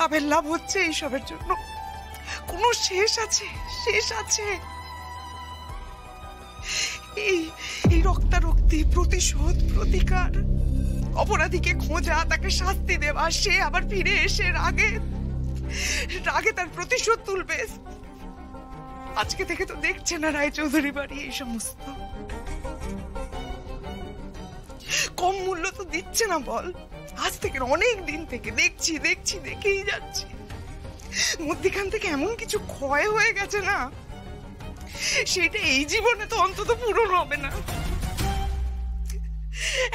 লাভের লাভ হচ্ছে এইসবের জন্য। কোনো শেষ আছে? শেষ আছে? এই রক্তারক্তি, প্রতিশোধ, প্রতিকার, অপরাধীকে খোঁজা, তাকে শাস্তি দেওয়া, সে আবার ফিরে এসে রাগে তার প্রতিশোধ তুলবে। আজকে থেকে তো দেখছে না রায়চৌধুরী বাড়ি এই সমস্ত। কম মূল্য তো দিচ্ছে না বল। আজ থেকে অনেক দিন থেকে দেখছি দেখেই যাচ্ছি। মধ্যখান থেকে এমন কিছু ক্ষয় হয়ে গেছে না, সেটা এই জীবনে তো অন্তত পূরণ হবে না।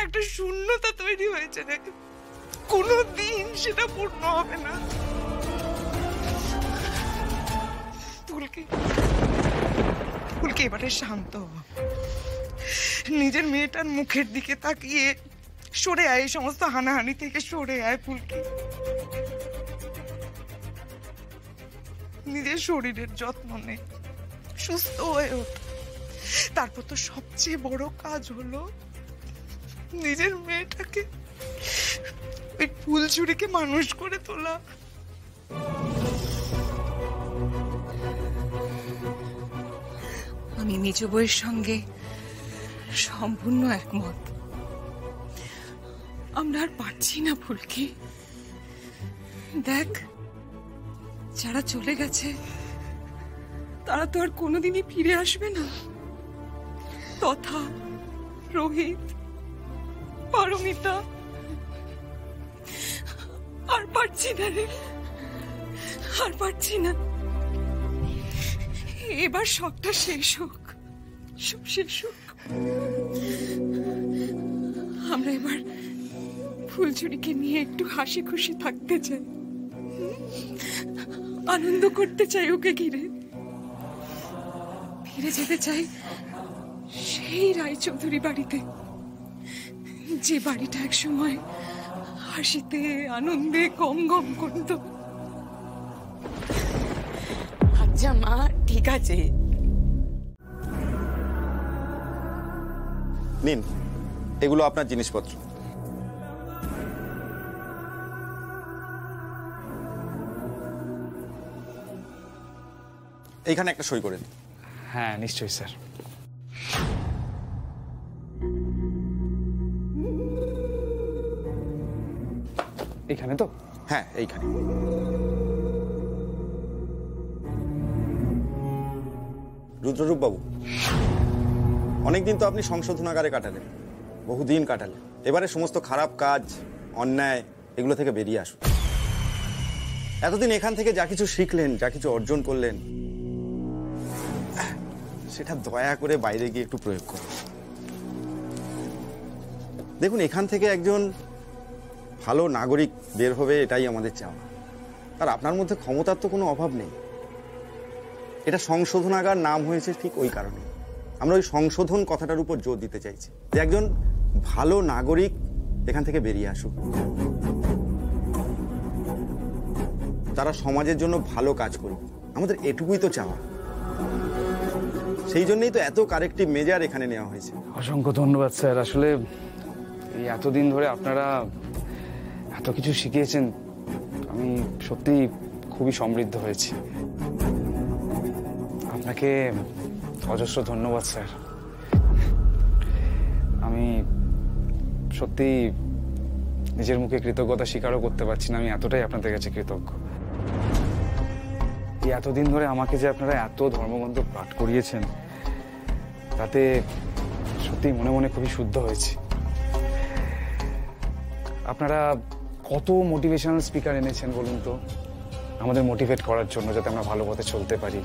একটা শূন্যতা তৈরি হয়েছে, কোনো দিন সেটা পূর্ণ হবে না। ফুলকে এবারে শান্ত হ। নিজের মেয়েটার মুখের দিকে তাকিয়ে সরে আয়, এই সমস্ত হানাহানি থেকে সরে আয় ফুলকে। নিজের শরীরের যত্ন নে, সুস্থ হয়ে ওঠ। তারপর তো সবচেয়ে বড় কাজ হলো নিজের মেয়েটাকে, ওই ফুলঝুরিকে মানুষ করে তোলা। আমি নিজ বইয়ের সঙ্গে সম্পূর্ণ একমত। আমরা আর পারছি না ফুলকি। দেখ, যারা চলে গেছে তারা তো আর কোনোদিনই ফিরে আসবে না। তথা, রোহিত, পারমিতা, আর পারছি না রে, আর পারছি না। এবার সবটা শেষ হোক, সব শেষ হোক। আমরা এবার ফুলঝুরিকে নিয়ে একটু হাসি খুশি থাকতে চাই, আনন্দ করতে চাই ওকে ঘিরে। ফিরে যেতে চাই সেই রায়চৌধুরী বাড়িতে, যে বাড়িটা একসময় হাসিতে আনন্দে গম গম করত। আচ্ছা মা, ঠিক আছে। নিন, এগুলো আপনার জিনিসপত্র। এইখানে একটা সই করে দিন। হ্যাঁ নিশ্চয়ই স্যার। এইখানে তো? হ্যাঁ এইখানে। রুদ্ররূপ বাবু, অনেকদিন তো আপনি সংশোধনাগারে কাটালেন, বহুদিন কাটালেন। এবারে সমস্ত খারাপ কাজ, অন্যায়, এগুলো থেকে বেরিয়ে আসুন। এতদিন এখান থেকে যা কিছু শিখলেন, যা কিছু অর্জন করলেন, সেটা দয়া করে বাইরে গিয়ে একটু প্রয়োগ করুন। দেখুন, এখান থেকে একজন ভালো নাগরিক বের হবে, এটাই আমাদের চাওয়া। আর আপনার মধ্যে ক্ষমতার তো কোনো অভাব নেই। এটা সংশোধনাগার নাম হয়েছে ঠিক ওই কারণে। আমরা ওই সংশোধন কথাটার উপর জোর দিতে চাইছি, যে একজন ভালো নাগরিক এখান থেকে বেরিয়ে আসুক, তারা সমাজের জন্য ভালো কাজ করুক। আমাদের এটুকুই তো চাওয়া। সেই জন্যই তো এত কারেক্টিভ মেজার এখানে নেওয়া হয়েছে। অসংখ্য ধন্যবাদ স্যার। আসলে এই এতদিন ধরে আপনারা এত কিছু শিখিয়েছেন, আমি সত্যি খুবই সমৃদ্ধ হয়েছি। আপনাকে অজস্র ধন্যবাদ স্যার। আমি সত্যি নিজের মুখে কৃতজ্ঞতা স্বীকারও করতে পারছি না। আমি এতটাই আপনাদের কাছে কৃতজ্ঞ। এই এতদিন ধরে আমাকে যে আপনারা এত ধর্মগ্রন্থ পাঠ করিয়েছেন, তাতে সত্যি মনে মনে খুবই শুদ্ধ হয়েছে। আপনারা কত মোটিভেশনাল স্পিকার এনেছেন বলুন তো, আমাদের মোটিভেট করার জন্য, যাতে আমরা ভালো পথে চলতে পারি।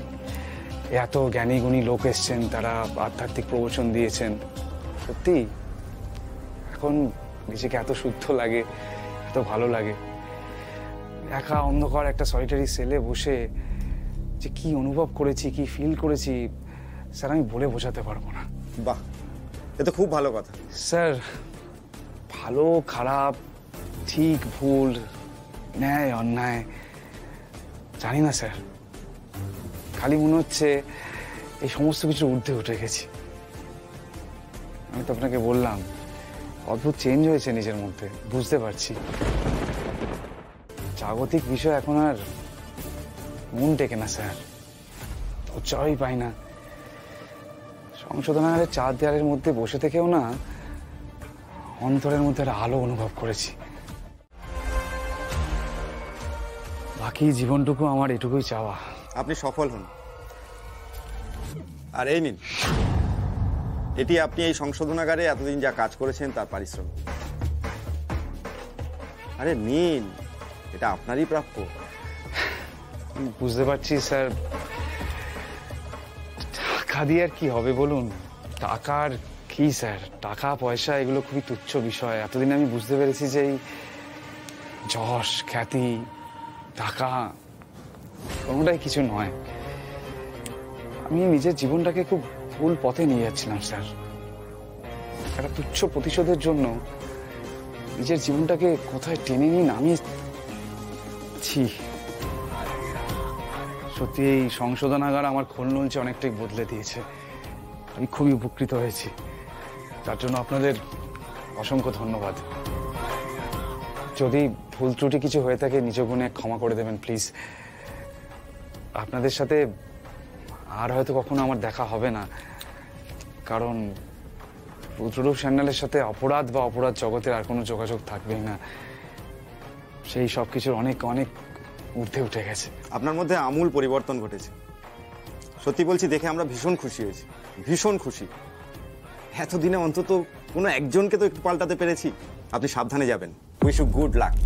এত জ্ঞানী গুণী লোক এসছেন, তারা আধ্যাত্মিক প্রবচন দিয়েছেন। সত্যি এখন নিজেকে এত শুদ্ধ লাগে, এত ভালো লাগে। একা অন্ধকার একটা সলিটারি সেলে বসে যে কি অনুভব করেছি, কি ফিল করেছি, স্যার আমি বলে বোঝাতে পারবো না। বাহ, এ তো খুব ভালো কথা। স্যার, ভালো খারাপ, ঠিক ভুল, ন্যায় অন্যায় জানি না স্যার। খালি মনে হচ্ছে এই সমস্ত কিছুর ঊর্ধ্বে উঠে গেছি। আমি তো আপনাকে বললাম, অদ্ভুত চেঞ্জ হয়েছে নিজের মধ্যে, বুঝতে পারছি। জাগতিক বিষয় এখন আর মন টেকে না স্যার, উচ্চারই পাই না। সংশোধনাগারের 4 দেয়ালের মধ্যে বসে থেকেও না অন্তরের মধ্যে একটা আলো অনুভব করেছি। বাকি জীবনটুকু আমার এটুকুই চাওয়া। আপনি সফল হন। আর এই নিন, এটি আপনি এই সংশোধনাগারে এতদিন যা কাজ করেছেন তার পারিশ্রমিক। আরে নিন, এটা আপনারই প্রাপ্য। বুঝতে পারছি স্যার, টাকা দিয়ে আর কি হবে বলুন? টাকার কি স্যার, টাকা পয়সা এগুলো খুবই তুচ্ছ বিষয়। এতদিন আমি বুঝতে পেরেছি যে এই যশ, খ্যাতি, টাকা কোনোটাই কিছু নয়। আমি নিজের জীবনটাকে খুব ভুল পথে নিয়ে যাচ্ছিলাম স্যার। একটা তুচ্ছ প্রতিশোধের জন্য নিজের জীবনটাকে কোথায় টেনে নিয়ে নামিয়েছি। সত্যি এই সংশোধনাগার আমার খোলনলচে অনেকটাই বদলে দিয়েছে। আমি খুবই উপকৃত হয়েছি, তার জন্য আপনাদের অসংখ্য ধন্যবাদ। যদি ভুল ত্রুটি কিছু হয়ে থাকে নিজ গুণে ক্ষমা করে দেবেন প্লিজ। আপনাদের সাথে আর হয়তো কখনো আমার দেখা হবে না, কারণ রুদ্ররূপ স্যান্ডেলের সাথে অপরাধ বা অপরাধ জগতের আর কোনো যোগাযোগ থাকবেই না। সেই সব কিছুর অনেক অনেক ঊর্ধ্বে উঠে গেছে। আপনার মধ্যে আমূল পরিবর্তন ঘটেছে। সত্যি বলছি, দেখে আমরা ভীষণ খুশি হয়েছি, ভীষণ খুশি। এতদিনে অন্তত কোনো একজনকে তো একটু পাল্টাতে পেরেছি। আপনি সাবধানে যাবেন। Wish you good lakh.